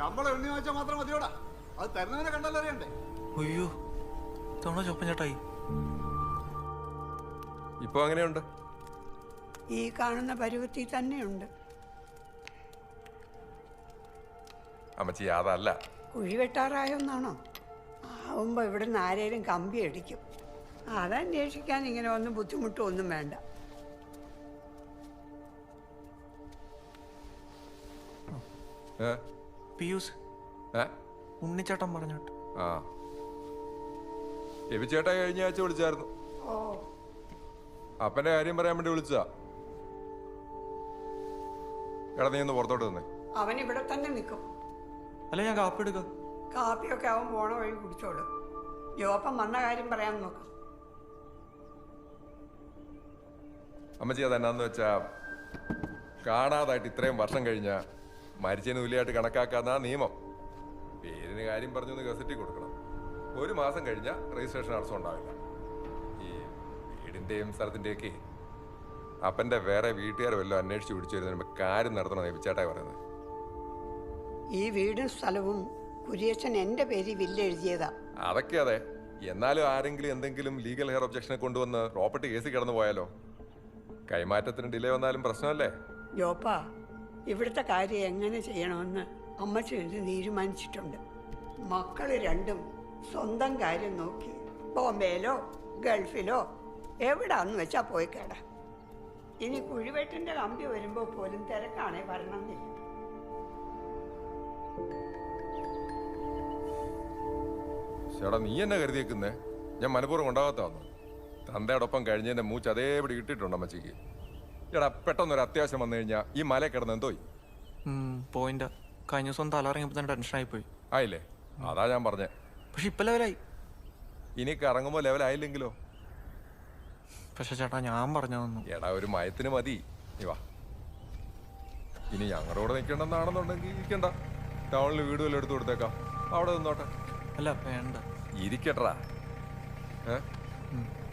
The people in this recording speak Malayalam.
ശമ്പളം എണ്ണി വാങ്ങിച്ചാൽ മാത്രം മതിയോടാ. അത് തരുന്നതിനെ കണ്ടല്ലോ അറിയണ്ടേ. അയ്യോ തവണ ചൊപ്പൻ ചേട്ടായി. ഇപ്പൊ അങ്ങനെയുണ്ട്. ഈ കാണുന്ന പരുവത്തി തന്നെയുണ്ട്. അമ്മച്ചി അതല്ല. കുഴി വെട്ടാറായോന്നാണോ? ആവുമ്പോ ഇവിടുന്ന് ആരേലും കമ്പി അടിക്കും. അതന്വേഷിക്കാൻ ഇങ്ങനെ ഒന്നും ബുദ്ധിമുട്ടും ഒന്നും വേണ്ട. പിയൂസ് ഉണ്ണിച്ചേട്ടൻ പറഞ്ഞോട്ട്. ആ എബിച്ചേട്ടാ കഴിഞ്ഞ ആഴ്ച വിളിച്ചായിരുന്നു. അപ്പന്റെ കാര്യം പറയാൻ വേണ്ടി വിളിച്ചതാ. എടാ നീ ഒന്ന് പുറത്തോട്ട് തന്നെ. അവൻ ഇവിടെ തന്നെ നിൽക്കും. അല്ല ഞാൻ കാപ്പി എടുക്കാം. കാപ്പിയൊക്കെ അവൻ പോണ വഴി കുടിച്ചോളൂ. ജോപ്പൻ വന്ന കാര്യം പറയാൻ നോക്കാം. അമ്മച്ചി അതെന്നാന്ന് വെച്ചാ കാണാതായിട്ട് ഇത്രയും വർഷം കഴിഞ്ഞ മരിച്ചതിന് തുല്യമായിട്ട് കണക്കാക്കാന്നാ നിയമം. പേരിന് കാര്യം പറഞ്ഞൊന്ന് ഗസറ്റിൽ കൊടുക്കണം. 1 മാസം കഴിഞ്ഞ രജിസ്ട്രേഷൻ അടക്കം ഉണ്ടാവില്ല. ഈ വീടിന്റെയും സ്ഥലത്തിന്റെയൊക്കെ അപ്പന്റെ വേറെ വീട്ടുകാരെ വല്ലതും അന്വേഷിച്ച് പിടിച്ചു വരുന്നതിന് കാര്യം നടത്തണം എബിച്ചേട്ടായി പറയുന്നത്. ഈ വീടും സ്ഥലവും കുര്യച്ചൻ എന്റെ പേരിൽ വില്ലെഴുതിയതാ. അതൊക്കെ അതെ. എന്നാലും ആരെങ്കിലും എന്തെങ്കിലും ലീഗൽ ഹെയർ ഒബ്ജക്ഷനെ കൊണ്ടുവന്ന് പ്രോപ്പർട്ടി കേസിൽ കിടന്നു പോയാലോ? കൈമാറ്റത്തിന് ഡിലേ വന്നാലും പ്രശ്നമല്ലേ? ജോപ്പ, ഇവിടുത്തെ കാര്യം എങ്ങനെ ചെയ്യണമെന്ന് അമ്മച്ചി തീരുമാനിച്ചിട്ടുണ്ട്. മക്കള് രണ്ടും സ്വന്തം കാര്യം നോക്കി ബോംബെയിലോ ഗൾഫിലോ എവിടാന്ന് വെച്ചാ പോയി കേടാ. ഇനി കുഴിവെട്ടിന്റെ കമ്പി വരുമ്പോ പോലും തിരക്കാണേ വരണമെന്നില്ല. ചേട്ടാ നീ എന്നെ കരുതിയേക്കുന്നേ? ഞാൻ മനഃപൂർവ്വം ഉണ്ടാകാത്തതാന്നു. തന്തയോടൊപ്പം കഴിഞ്ഞതിന്റെ മൂച്ച് അതേപടി ഇട്ടിട്ടുണ്ട് അമ്മച്ചിക്ക്. ചേട്ടാ പെട്ടെന്നൊരു അത്യാവശ്യം വന്നു കഴിഞ്ഞാൽ ഈ മല കിടന്ന് എന്തോയി പോയിന്റ്. കഴിഞ്ഞ ദിവസം തലറങ്ങിയപ്പോ തന്നെ ടെൻഷനായി പോയി. ആയില്ലേ? അതാ ഞാൻ പറഞ്ഞേ. പക്ഷെ ഇപ്പൊ ലെവലായി. ഇനി കറങ്ങുമ്പോ ലെവലായില്ലെങ്കിലോ? പക്ഷെ ചേട്ടാ ഞാൻ പറഞ്ഞു തന്നു. എടാ ഒരു മയത്തിന് മതി. നീ വാ. ഇനി ഞങ്ങളുടെ കൂടെ നിൽക്കണ്ടെന്നാണെന്നുണ്ടെങ്കിൽ ഇരിക്കണ്ട. ടൗണിൽ വീട് വല്ലതും എടുത്തു കൊടുത്തേക്കാം. അവിടെ നിന്നോട്ടെ. അല്ല വേണ്ട. ഇരിക്കട്ടാ.